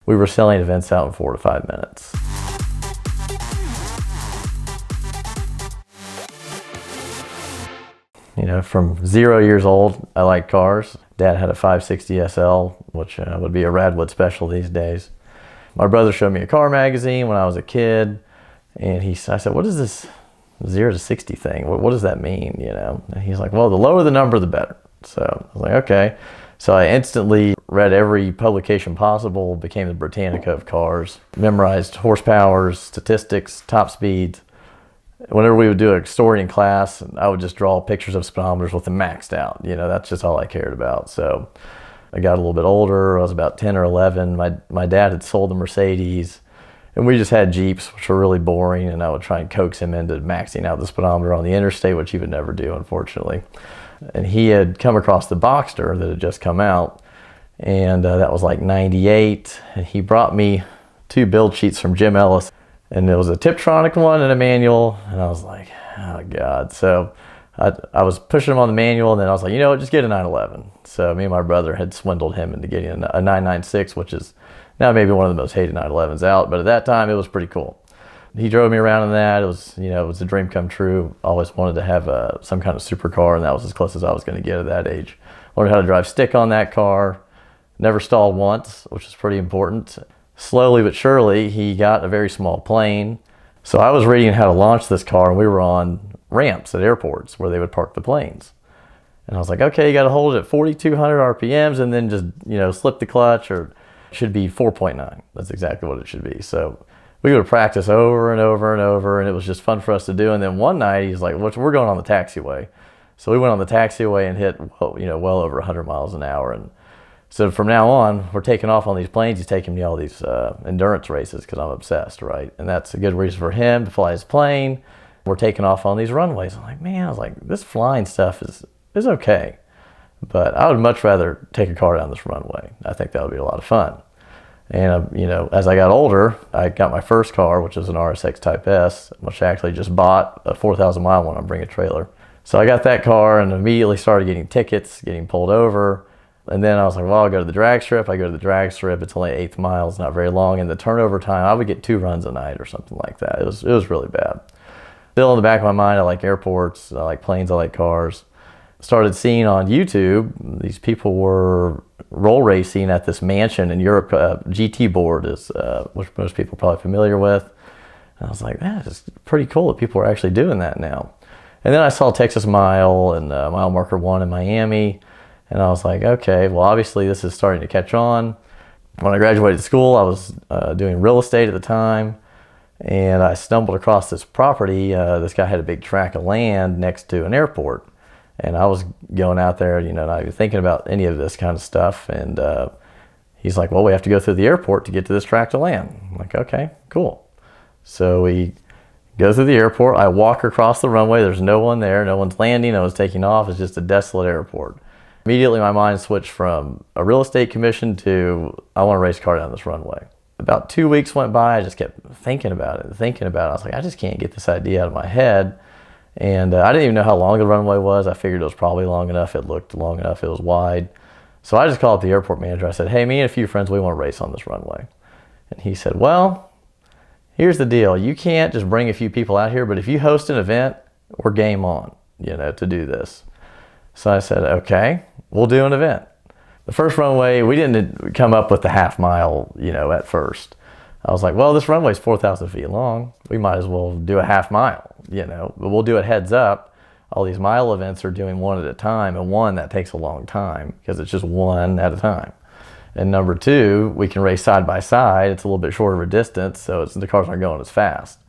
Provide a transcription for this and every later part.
we were selling events out in 4 to 5 minutes. You know, from 0 years old, I liked cars. Dad had a 560 SL, which would be a Radwood special these days. My brother showed me a car magazine when I was a kid, and I said, what is this 0 to 60 thing? What does that mean, you know? And he's like, well, the lower the number, the better. So I was like, okay. So I instantly read every publication possible, became the Britannica of cars, memorized horsepowers, statistics, top speeds. Whenever we would do a story in class, I would just draw pictures of speedometers with them maxed out. You know, that's just all I cared about. So I got a little bit older. I was about 10 or 11. My dad had sold the Mercedes, and we just had Jeeps, which were really boring, and I would try and coax him into maxing out the speedometer on the interstate, which he would never do, unfortunately. And he had come across the Boxster that had just come out, and that was like 98. And he brought me 2 build sheets from Jim Ellis, and there was a Tiptronic one and a manual, and I was like, oh God. So I was pushing him on the manual, and then I was like, you know what, just get a 911. So me and my brother had swindled him into getting a 996, which is now maybe one of the most hated 911s out, but at that time it was pretty cool. He drove me around in that. It was, you know, it was a dream come true. Always wanted to have some kind of supercar, and that was as close as I was going to get at that age. Learned how to drive stick on that car. Never stalled once, which is pretty important. Slowly but surely, he got a very small plane. So I was reading how to launch this car, and we were on ramps at airports where they would park the planes. And I was like, okay, you got to hold it at 4,200 RPMs and then just, you know, slip the clutch, or it should be 4.9. That's exactly what it should be. So we would practice over and over and over, and it was just fun for us to do. And then one night he's like, we're going on the taxiway. So we went on the taxiway and hit, you know, well over 100 miles an hour. And so from now on, we're taking off on these planes. He's taking me all these endurance races because I'm obsessed, right? And that's a good reason for him to fly his plane. We're taking off on these runways. I'm like, man, I was like, this flying stuff is okay. But I would much rather take a car down this runway. I think that would be a lot of fun. And, you know, as I got older, I got my first car, which was an RSX Type S, which I actually just bought a 4,000 mile one on Bring a Trailer. So I got that car and immediately started getting tickets, getting pulled over. And then I was like, well, I'll go to the drag strip. I go to the drag strip. It's only 1/8 miles, not very long. And the turnover time, I would get 2 runs a night or something like that. It was really bad. Still in the back of my mind, I like airports, I like planes, I like cars. Started seeing on YouTube, these people were roll racing at this mansion in Europe. GT board is, which most people are probably familiar with. And I was like, that is pretty cool that people are actually doing that now. And then I saw Texas Mile and Mile Marker 1 in Miami. And I was like, okay, well, obviously this is starting to catch on. When I graduated school, I was doing real estate at the time. And I stumbled across this property. This guy had a big tract of land next to an airport. And I was going out there, you know, not even thinking about any of this kind of stuff. And he's like, well, we have to go through the airport to get to this tract of land. I'm like, okay, cool. So we go through the airport. I walk across the runway. There's no one there. No one's landing. No one's taking off. It's just a desolate airport. Immediately my mind switched from a real estate commission to I want to race a car down this runway. About 2 weeks went by. I just kept thinking about it. I was like, I just can't get this idea out of my head. And I didn't even know how long the runway was. I figured it was probably long enough. It looked long enough. It was wide. So I just called up the airport manager. I said, hey, me and a few friends, we want to race on this runway. And he said, well, here's the deal. You can't just bring a few people out here, but if you host an event, we're game on, you know, to do this. So I said, okay, we'll do an event. The first runway, we didn't come up with the half mile, you know, at first. I was like, well, this runway is 4,000 feet long. We might as well do a half mile, you know, but we'll do it heads up. All these mile events are doing one at a time, and one that takes a long time because it's just one at a time. And number two, we can race side by side. It's a little bit shorter of a distance, so the cars aren't going as fast.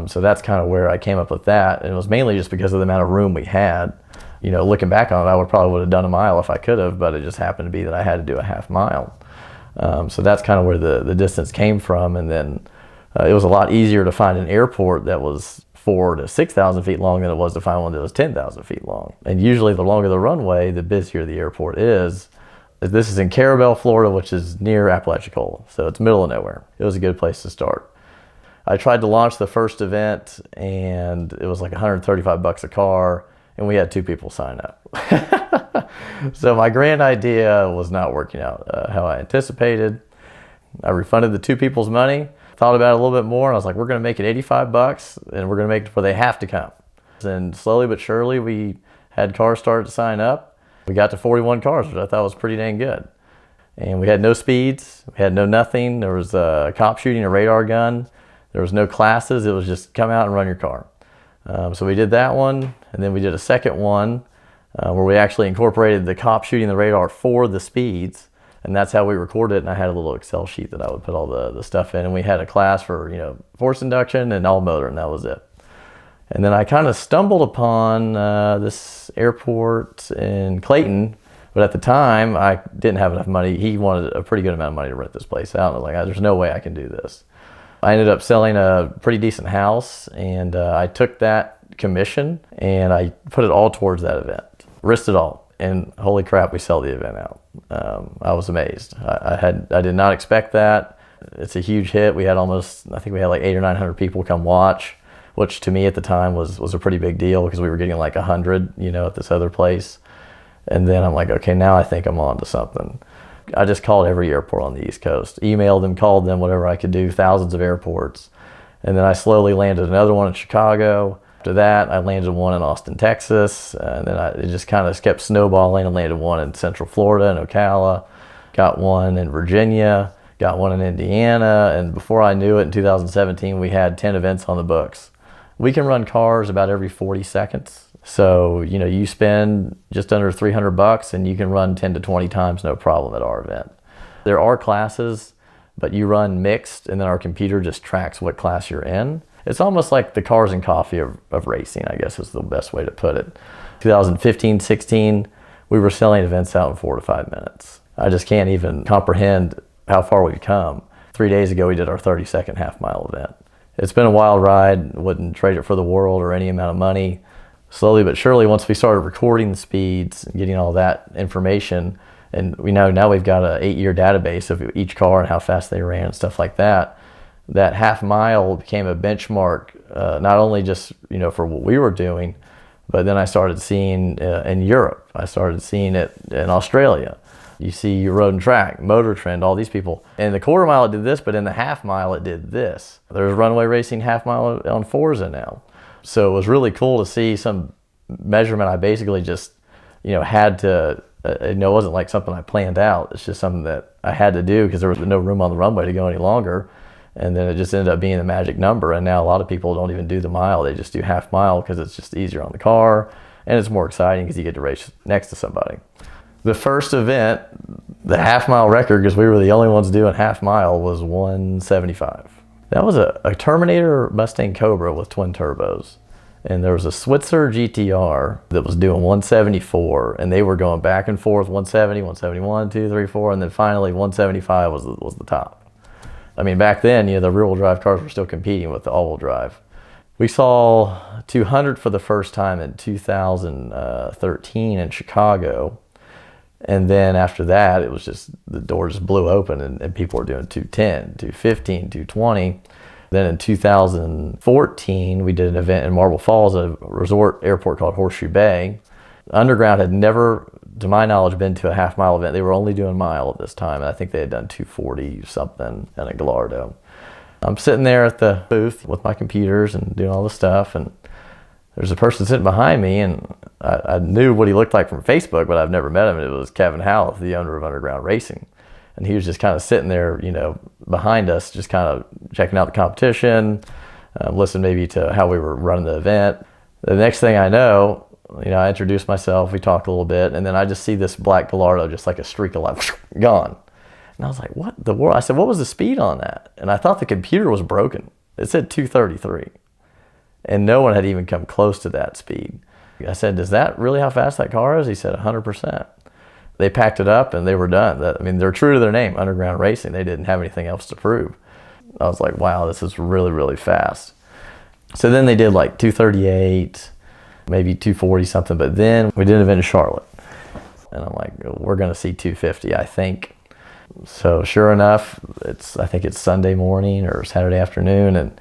So that's kind of where I came up with that. And it was mainly just because of the amount of room we had. You know, looking back on it, I probably would have done a mile if I could have, but it just happened to be that I had to do a half mile. So that's kind of where the distance came from. And then it was a lot easier to find an airport that was 4,000 to 6,000 feet long than it was to find one that was 10,000 feet long. And usually the longer the runway, the busier the airport is. This is in Carabel, Florida, which is near Apalachicola. So it's middle of nowhere. It was a good place to start. I tried to launch the first event, and it was like $135 a car, and we had 2 people sign up. So my grand idea was not working out how I anticipated. I refunded the 2 people's money, thought about it a little bit more, and I was like, we're going to make it 85 bucks, and we're going to make it where they have to come. And slowly but surely, we had cars start to sign up. We got to 41 cars, which I thought was pretty dang good. And we had no speeds, we had no nothing. There was a cop shooting a radar gun. There was no classes. It was just come out and run your car. So we did that one, and then we did a second one where we actually incorporated the cop shooting the radar for the speeds, and that's how we recorded it. And I had a little Excel sheet that I would put all the stuff in, and we had a class for, you know, force induction and all motor, and that was it. And then I kind of stumbled upon this airport in Clayton, but at the time I didn't have enough money. He wanted a pretty good amount of money to rent this place out, and I was like, there's no way I can do this. I ended up selling a pretty decent house, and I took that commission and I put it all towards that event, risked it all, and holy crap, we sell the event out. I was amazed. I did not expect that. It's a huge hit. We had almost, I think we had like 800 or 900 people come watch, which to me at the time was a pretty big deal because we were getting like 100, you know, at this other place. And then I'm like, okay, now I think I'm on to something. I just called every airport on the East Coast, emailed them, called them, whatever I could do, thousands of airports. And then I slowly landed another one in Chicago. After that, I landed one in Austin, Texas. And then it just kind of kept snowballing. I landed one in Central Florida and Ocala, got one in Virginia, got one in Indiana. And before I knew it, in 2017, we had 10 events on the books. We can run cars about every 40 seconds. So, you know, you spend just under 300 bucks and you can run 10 to 20 times no problem at our event. There are classes, but you run mixed and then our computer just tracks what class you're in. It's almost like the cars and coffee of racing, I guess is the best way to put it. 2015, 16, we were selling events out in 4 to 5 minutes. I just can't even comprehend how far we've come. 3 days ago, we did our 32nd half-mile event. It's been a wild ride. Wouldn't trade it for the world or any amount of money. Slowly but surely, once we started recording the speeds and getting all that information, and we know now we've got an 8-year database of each car and how fast they ran and stuff like that, that half mile became a benchmark, not only just, you know, for what we were doing, but then I started seeing in Europe. I started seeing it in Australia. You see Road and Track, Motor Trend, all these people. In the quarter mile it did this, but in the half mile it did this. There's runway racing half mile on Forza now. So it was really cool to see some measurement I basically just, you know, had to, you know, it wasn't like something I planned out. It's just something that I had to do because there was no room on the runway to go any longer. And then it just ended up being the magic number. And now a lot of people don't even do the mile. They just do half mile because it's just easier on the car. And it's more exciting because you get to race next to somebody. The first event, the half mile record, because we were the only ones doing half mile, was 175. That was a Terminator Mustang Cobra with twin turbos. And there was a Switzer GTR that was doing 174, and they were going back and forth, 170, 171, 2, 3, 4, and then finally 175 was the top. I mean, back then, you know, the rear-wheel drive cars were still competing with the all-wheel drive. We saw 200 for the first time in 2013 in Chicago. And then after that, it was just, the door just blew open and people were doing 210, 215, 220. Then in 2014, we did an event in Marble Falls, a resort airport called Horseshoe Bay. Underground had never, to my knowledge, been to a half mile event. They were only doing mile at this time. And I think they had done 240 something in a Gallardo. I'm sitting there at the booth with my computers and doing all the stuff, and there's a person sitting behind me, and I knew what he looked like from Facebook, but I've never met him. It was Kevin Howell, the owner of Underground Racing. And he was just kind of sitting there, you know, behind us, just kind of checking out the competition, listening maybe to how we were running the event. The next thing I know, you know, I introduced myself, we talked a little bit, and then I just see this black Gallardo, just like a streak of light, gone. And I was like, what the world? I said, what was the speed on that? And I thought the computer was broken. It said 233. And no one had even come close to that speed. I said, is that really how fast that car is? He said, 100%. They packed it up and they were done. I mean, they're true to their name, Underground Racing. They didn't have anything else to prove. I was like, wow, this is really, really fast. So then they did like 238, maybe 240 something. But then we did an event in Charlotte. And I'm like, we're going to see 250, I think. So sure enough, I think it's Sunday morning or Saturday afternoon, and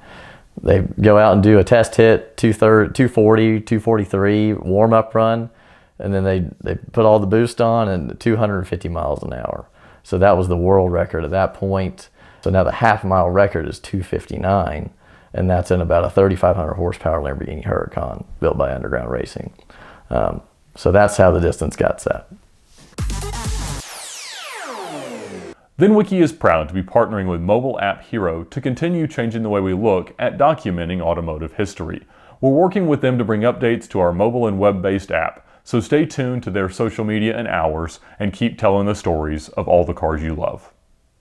they go out and do a test hit, 240, 243, warm-up run, and then they put all the boost on and 250 miles an hour. So that was the world record at that point. So now the half-mile record is 2:59, and that's in about a 3,500 horsepower Lamborghini Huracan built by Underground Racing. So that's how the distance got set. VINwiki is proud to be partnering with mobile app Hero to continue changing the way we look at documenting automotive history. We're working with them to bring updates to our mobile and web-based app, so stay tuned to their social media and ours and keep telling the stories of all the cars you love.